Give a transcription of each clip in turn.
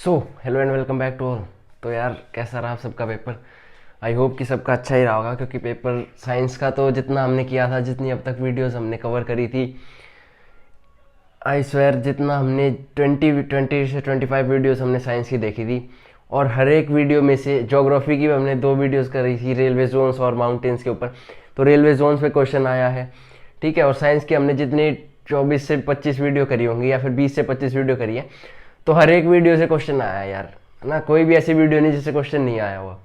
So hello and welcome back to all. तो यार कैसा रहा आप सबका पेपर। आई होप कि सबका अच्छा ही रहा होगा, क्योंकि पेपर साइंस का तो जितना हमने किया था, जितनी अब तक वीडियोस हमने कवर करी थी, आई स्वेयर जितना हमने 20 से 25 वीडियोस हमने साइंस की देखी थी, और हर एक वीडियो में से ज्योग्राफी की भी हमने 2 वीडियोस करी थी, रेलवे जोन्स और माउंटेन्स के ऊपर। तो रेलवे जोन्स पे क्वेश्चन आया है, ठीक है। और साइंस की हमने जितनी 24 से 25 वीडियो करी होंगी, या फिर 20 से 25 वीडियो करी है, तो हर एक वीडियो से क्वेश्चन आया है यार, है ना। कोई भी ऐसी वीडियो नहीं जिससे क्वेश्चन नहीं आया हुआ,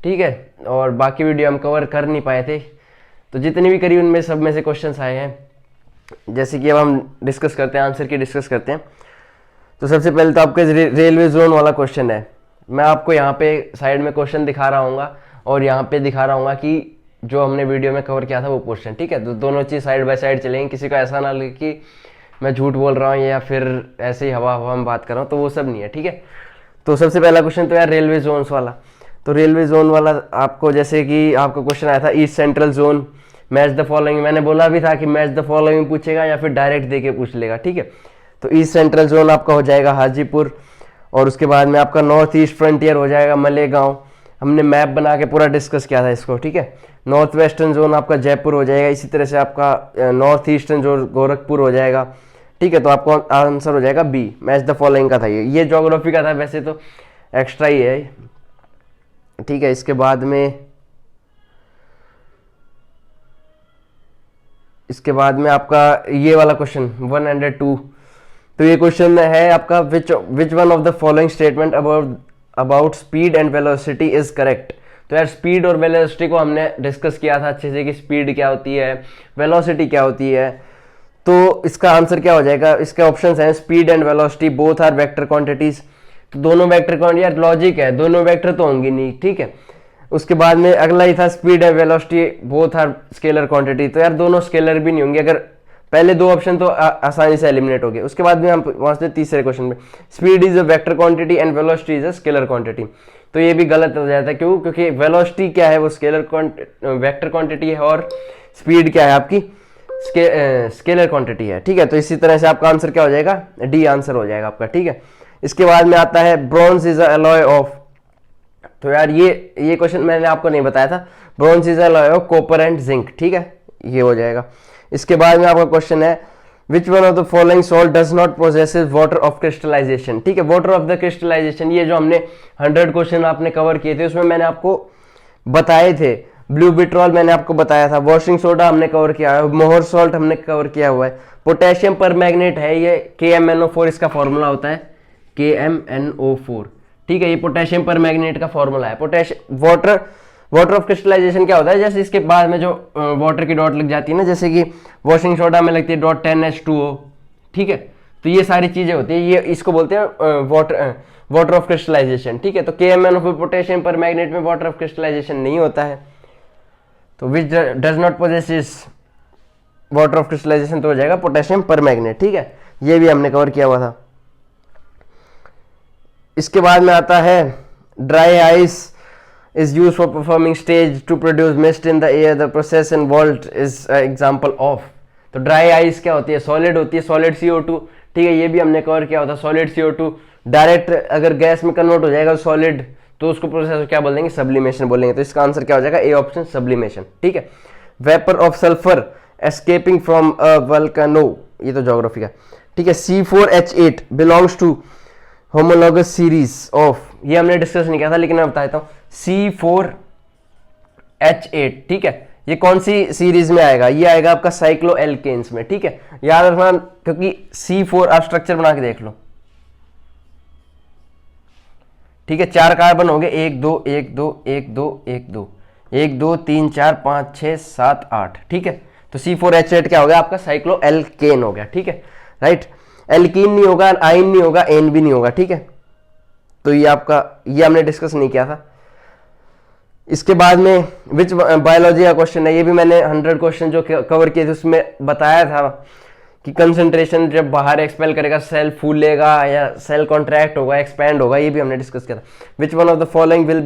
ठीक है। और बाकी वीडियो हम कवर कर नहीं पाए थे, तो जितनी भी करी उनमें सब में से क्वेश्चंस आए हैं। जैसे कि अब हम डिस्कस करते हैं, आंसर की डिस्कस करते हैं। तो सबसे पहले तो आपके रेलवे जोन वाला क्वेश्चन है। मैं आपको यहाँ पे साइड में क्वेश्चन दिखा रहा हूँ, और यहाँ पे दिखा रहा हूँ कि जो हमने वीडियो में कवर किया था वो क्वेश्चन, ठीक है। तो दोनों चीज़ साइड बाय साइड चलेंगे, किसी को ऐसा ना लगे कि मैं झूठ बोल रहा हूँ या फिर ऐसे ही हवा हवा में बात कर रहा हूँ, तो वो सब नहीं है, ठीक है। तो सबसे पहला क्वेश्चन तो यार रेलवे जोन्स वाला। तो रेलवे जोन वाला आपको, जैसे कि आपका क्वेश्चन आया था east central zone, match the following. मैंने बोला भी था कि मैच द फॉलोइंग पूछेगा या फिर डायरेक्ट दे के पूछ लेगा, ठीक है। तो ईस्ट सेंट्रल जोन आपका हो जाएगा हाजीपुर, और उसके बाद में आपका नॉर्थ ईस्ट फ्रंटियर हो जाएगा मलेगांव। हमने मैप बना के पूरा डिस्कस किया था इसको, ठीक है। नॉर्थ वेस्टर्न जोन आपका जयपुर हो जाएगा, इसी तरह से आपका नॉर्थ ईस्टर्न जोन गोरखपुर हो जाएगा, ठीक है। तो आपको आंसर हो जाएगा बी, मैच द फॉलोइंग का था ये ज्योग्राफी का था, वैसे तो एक्स्ट्रा ही है, ठीक है। इसके बाद में आपका ये वाला क्वेश्चन 102। तो ये क्वेश्चन है आपका, विच one of the following statement about speed and velocity is correct. तो यार स्पीड और वेलोसिटी को हमने डिस्कस किया था अच्छे से, कि स्पीड क्या होती है, वेलोसिटी क्या होती है। तो इसका आंसर क्या हो जाएगा, इसके ऑप्शंस हैं speed and velocity both are vector quantities. तो दोनों वेक्टर क्वांटिटी, यार लॉजिक है, दोनों वेक्टर तो होंगी नहीं, ठीक है। उसके बाद में अगला ही था speed and velocity both are scalar quantity. तो यार दोनों स्केलर भी नहीं होंगे, अगर पहले 2 ऑप्शन तो आसानी से एलिमिनेट हो गए। उसके बाद में हम पहुंचते तीसरे क्वेश्चन में, speed is a vector quantity and velocity is a scalar quantity. तो ये भी गलत हो जाता है, क्यों? क्योंकि वेलोसिटी क्या है, वो वेक्टर क्वांटिटी है, और स्पीड क्या है आपकी स्केलर क्वांटिटी है, ठीक है। तो इसी तरह से आपका आंसर क्या हो जाएगा, डी आंसर हो जाएगा आपका, ठीक है। इसके बाद में आता है ब्रॉन्ज इज अलॉय ऑफ। तो यार ये क्वेश्चन मैंने आपको नहीं बताया था, bronze is alloy of copper and zinc, ठीक है, ये हो जाएगा। इसके बाद में आपका क्वेश्चन है which one of the following salt does not possesses water of crystallisation, ठीक है। वाटर ऑफ द क्रिस्टलाइजेशन, ये जो हमने 100 क्वेश्चन आपने कवर किए थे, उसमें मैंने आपको बताए थे। ब्लू बिट्रॉल मैंने आपको बताया था, वॉशिंग सोडा हमने कवर किया है, मोहर सॉल्ट हमने कवर किया हुआ है, पोटेशियम पर मैग्नेट है ये KMnO4, इसका फॉर्मूला होता है KMnO4, ठीक है। ये पोटेशियम पर मैग्नेट का फॉर्मूला है। पोटेशियम वाटर ऑफ क्रिस्टलाइजेशन क्या होता है, जैसे इसके बाद में जो वाटर की डॉट लग जाती है ना, जैसे कि वॉशिंग सोडा में लगती है डॉट 10H2O, ठीक है। तो ये सारी चीजें होती है, ये इसको बोलते हैं वाटर ऑफ क्रिस्टलाइजेशन, ठीक है। तो KMnO4 पोटेशियम पर मैग्नेट में वाटर ऑफ क्रिस्टलाइजेशन नहीं होता है, तो which does not possesses water of crystallisation, तो हो जाएगा पोटेशियम पर मैग्नेट, ठीक है। ये भी हमने कवर किया हुआ था। इसके बाद में आता है dry ice is used for performing stage to produce mist in the air, the process involved is example of। तो ड्राई आइस क्या होती है, सॉलिड होती है, सॉलिड CO2, ठीक है। ये भी हमने कवर किया होता है, सॉलिड CO2 डायरेक्ट अगर गैस में कन्वर्ट हो जाएगा सॉलिड, तो उसको प्रोसेस क्या बोलेंगे, सब्लिमेशन बोलेंगे। तो इसका आंसर क्या हो जाएगा, ए ऑप्शन सब्लिमेशन, ठीक है। Vapour of sulphur escaping from a volcano, ये तो ज्योग्राफी का, ठीक है। C4H8 belongs to homologous series of, ये हमने डिस्कस नहीं किया था, लेकिन मैं बता देता हूं, C4H8, ठीक है। ये कौन सी सीरीज में आएगा, ये आएगा आपका साइक्लो एल्केन्स में, ठीक है। याद रखना, क्योंकि C4 आप स्ट्रक्चर बना के देख लो, ठीक है। 4 कार्बन हो गए, 1 2 1 2 1 2 1 2 1 2 3 4 5 6 7 8, ठीक है। तो C4H8 क्या हो गया आपका, साइक्लो एल्केन हो गया, ठीक है, राइट। एल्कीन नहीं होगा, आइन नहीं होगा, एन भी नहीं होगा, ठीक है। तो ये आपका, ये हमने डिस्कस नहीं किया था। इसके बाद में विच बायोलॉजी का क्वेश्चन है, ये भी मैंने 100 क्वेश्चन जो कवर किए थे उसमें बताया था कि कंसंट्रेशन जब बाहर एक्सपेल करेगा सेल फूलेगा या सेल कॉन्ट्रैक्ट होगा, एक्सपैंड होगा, ये भी हमने डिस्कस किया था। Which one of the following will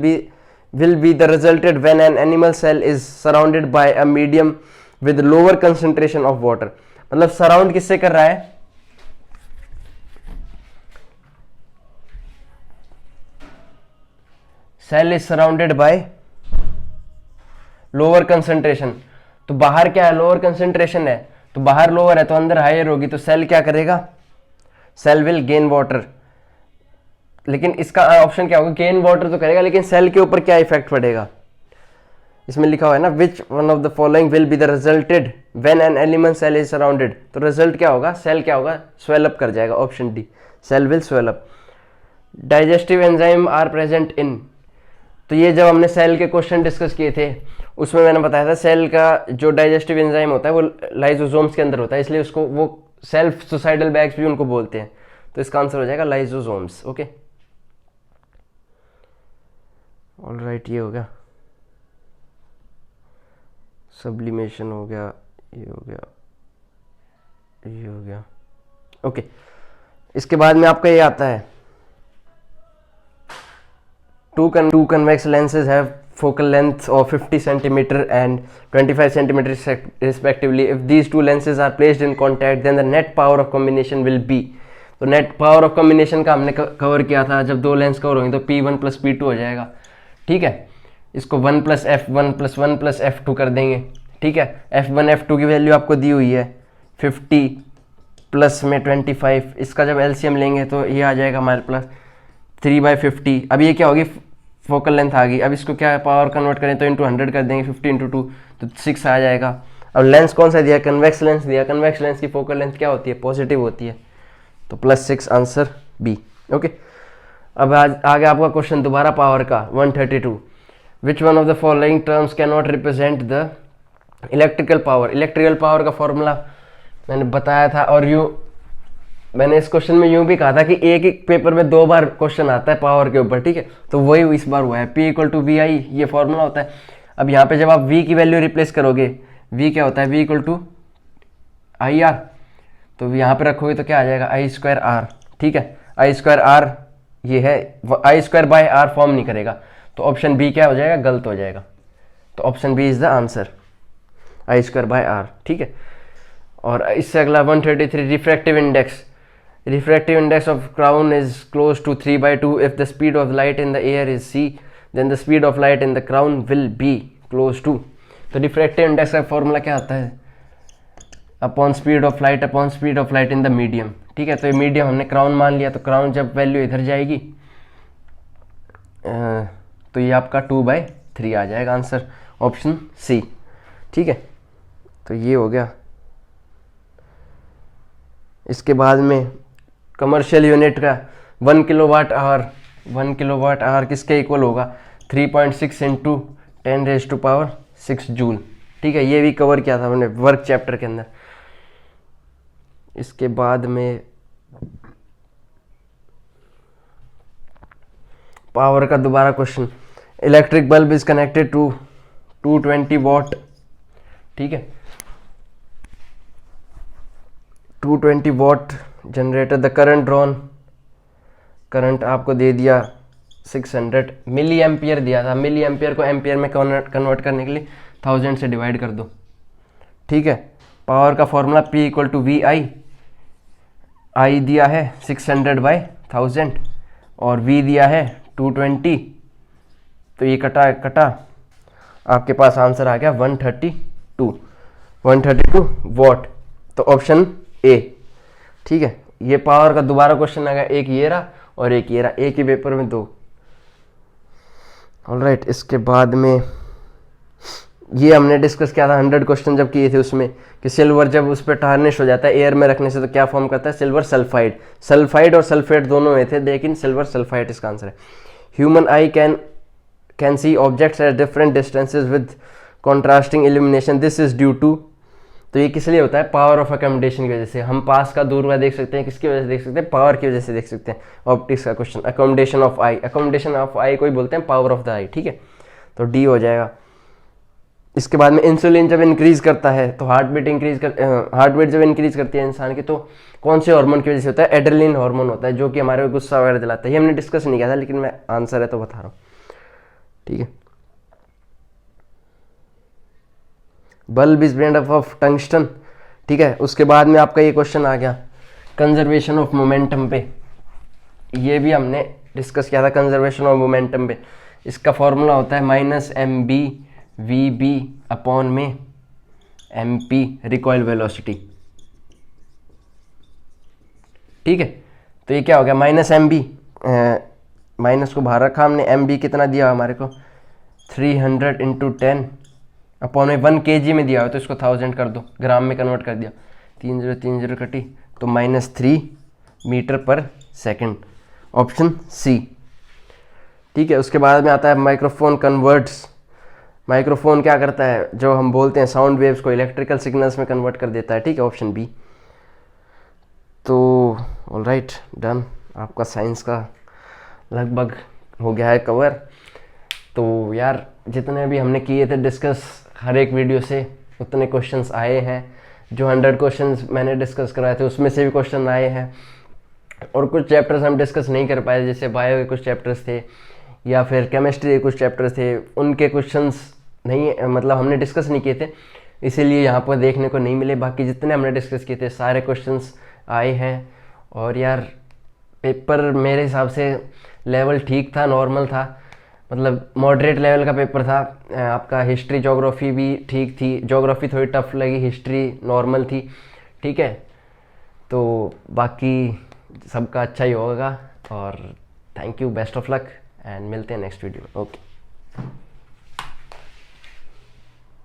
be the resulted when an animal cell is surrounded by a medium with lower concentration of water. मतलब सराउंड किससे कर रहा है, cell is surrounded by lower concentration. तो बाहर क्या है, लोअर कंसंट्रेशन है, तो बाहर लोअर है तो अंदर हायर होगी, तो सेल क्या करेगा, सेल विल गेन वाटर। लेकिन इसका ऑप्शन क्या होगा, गेन वाटर तो करेगा, लेकिन सेल के ऊपर क्या इफेक्ट पड़ेगा, इसमें लिखा हुआ है ना, which one of the following will be the resulted when an element cell is surrounded. तो रिजल्ट क्या होगा, सेल क्या होगा, स्वेल अप कर जाएगा, option D, cell will swell up. Digestive enzyme are present in. तो ये जब हमने सेल के क्वेश्चन डिस्कस किए थे उसमें मैंने बताया था सेल का जो डाइजेस्टिव एंजाइम होता है वो लाइजोसोम्स के अंदर होता है, इसलिए उसको वो सेल्फ सुसाइडल बैग्स भी उनको बोलते हैं। तो इसका आंसर हो जाएगा लाइजोसोम्स। ओके, ऑलराइट, ये हो गया, सब्लिमेशन हो गया, ये हो गया, ये हो गया। ओके, इसके बाद में आपका ये आता है, two convex lenses have focal length of 50 centimeter and 25 centimeter respectively. If these two lenses are placed in contact, then the net power of combination will be. तो नेट पावर ऑफ कॉम्बिनेशन का हमने cover किया था, जब दो lens cover होंगे तो P1 plus P2 हो जाएगा। ठीक है, इसको 1 plus F1 plus 1 plus F2 कर देंगे। ठीक है, F1 F2 की वैल्यू आपको दी हुई है 50 प्लस में 25, इसका जब एलसीएम लेंगे तो ये आ जाएगा हमारे प्लस 3/50। अब ये क्या होगी, फोकल लेंथ आ गई। अब इसको क्या पावर कन्वर्ट करें तो इंटू 100 कर देंगे, 50 इंटू 2 तो 6 आ जाएगा। अब लेंस कौन सा दिया, कन्वेक्स लेंस दिया, कन्वेक्स लेंस की फोकल लेंथ क्या होती है, पॉजिटिव होती है, तो +6 आंसर बी। ओके, अब आगे आपका क्वेश्चन दोबारा पावर का 132। विच one of the following terms can not represent the electrical power. Electrical power का फॉर्मूला मैंने बताया था, और यूँ मैंने इस क्वेश्चन में यूं भी कहा था कि एक ही पेपर में 2 बार क्वेश्चन आता है पावर के ऊपर। ठीक है, तो वही इस बार हुआ है, P = VI, ये फॉर्मूला होता है। अब यहाँ पे जब आप V की वैल्यू रिप्लेस करोगे, V क्या होता है, V = IR, तो यहाँ पे रखोगे तो क्या आ जाएगा, I²R। ठीक है, I²R ये है, I²/R फॉर्म नहीं करेगा, तो ऑप्शन बी क्या हो जाएगा, गलत हो जाएगा। तो option B is the answer, I²/R। ठीक है, और इससे अगला 133, refractive index. Refractive index of crown is close to 3/2. If the speed of light in the air is c, then the speed of light in the crown will be close to. तो refractive index का formula क्या आता है, upon speed of light in the medium. ठीक है, तो ये medium हमने क्राउन मान लिया, तो क्राउन जब वैल्यू इधर जाएगी तो ये आपका 2/3 आ जाएगा, आंसर ऑप्शन सी। ठीक है, तो ये हो गया। इसके बाद में कमर्शियल यूनिट का 1 किलोवाट आवर किसके इक्वल होगा, 3.6 इंटू 10⁻6 जूल। ठीक है, ये भी कवर किया था मैंने वर्क चैप्टर के अंदर। इसके बाद में पावर का दोबारा question, electric bulb is connected to 220 watt. ठीक है, 220 watt generator, the current drawn, current आपको दे दिया 600 मिली एम्पियर दिया था, मिली एम्पियर को एम्पियर में कन्वर्ट करने के लिए 1000 से डिवाइड कर दो। ठीक है, पावर का फॉर्मूला P = VI, I दिया है 600/1000 और V दिया है 220, तो ये कटा आपके पास आंसर आ गया 132 वॉट, तो ऑप्शन ए। ठीक है, ये पावर का दोबारा क्वेश्चन आ गया, एक ये रहा और एक ये रहा, एक ही पेपर में 2। ऑलराइट, इसके बाद में ये हमने डिस्कस किया था 100 क्वेश्चन जब किए थे उसमें, कि सिल्वर जब उस पर टार्निश हो जाता है एयर में रखने से तो क्या फॉर्म करता है, सिल्वर सल्फाइड। सल्फाइड और सल्फेट दोनों में थे, लेकिन सिल्वर सल्फाइड इसका आंसर है। Human eye can see objects at different distances with contrasting illumination, this is due to. तो ये किस लिए होता है, पावर ऑफ अकोमोडेशन की वजह से। हम पास का दूर का देख सकते हैं, किसकी वजह से देख सकते हैं, पावर की वजह से देख सकते हैं। ऑप्टिक्स का क्वेश्चन, अकोमोडेशन ऑफ आई को ही बोलते हैं पावर ऑफ द आई। ठीक है, तो डी हो जाएगा। इसके बाद में इंसुलिन जब इंक्रीज करता है तो हार्ट बीट जब इंक्रीज करती है इंसान की, तो कौन से हार्मोन की वजह से होता है, एड्रेनलिन हार्मोन होता है, जो कि हमारे गुस्सा वगैरह दिलाता है। ये हमने डिस्कस नहीं किया था, लेकिन मैं आंसर है तो बता रहा हूँ। ठीक है, bulb is made up of tungsten. ठीक है, उसके बाद में आपका ये क्वेश्चन आ गया कंजर्वेशन ऑफ मोमेंटम पे, ये भी हमने डिस्कस किया था कंजर्वेशन ऑफ मोमेंटम पे। इसका फॉर्मूला होता है minus M B V B upon में एम पी रिकॉइल वेलोसिटी। ठीक है, तो ये क्या हो गया, माइनस एम बी, माइनस को बाहर रखा हमने, एम बी कितना दिया हमारे को 300 इंटू 10 अपॉन में 1 kg में दिया हो तो इसको 1000 कर दो, ग्राम में कन्वर्ट कर दिया, 3030 कटी तो -3 मीटर पर सेकंड, ऑप्शन सी। ठीक है, उसके बाद में आता है माइक्रोफोन कन्वर्ट्स। माइक्रोफोन क्या करता है, जो हम बोलते हैं साउंड वेव्स को इलेक्ट्रिकल सिग्नल्स में कन्वर्ट कर देता है। ठीक है, ऑप्शन बी। तो ऑलराइट, डन, आपका साइंस का लगभग हो गया है कवर। तो यार जितने भी हमने किए थे डिस्कस हर एक वीडियो से, उतने क्वेश्चंस आए हैं। जो 100 क्वेश्चंस मैंने डिस्कस कराए थे उसमें से भी क्वेश्चन आए हैं, और कुछ चैप्टर्स हम डिस्कस नहीं कर पाए, जैसे बायो के कुछ चैप्टर्स थे या फिर केमिस्ट्री के कुछ चैप्टर्स थे, उनके क्वेश्चंस नहीं, मतलब हमने डिस्कस नहीं किए थे, इसीलिए यहाँ पर देखने को नहीं मिले। बाकी जितने हमने डिस्कस किए थे सारे क्वेश्चंस आए हैं। और यार पेपर मेरे हिसाब से लेवल ठीक था, नॉर्मल था, मतलब मॉडरेट लेवल का पेपर था। आपका हिस्ट्री ज्योग्राफी भी ठीक थी, ज्योग्राफी थोड़ी टफ लगी, हिस्ट्री नॉर्मल थी। ठीक है, तो बाकी सबका अच्छा ही होगा, और thank you, best of luck, and मिलते हैं नेक्स्ट वीडियो में। ओके।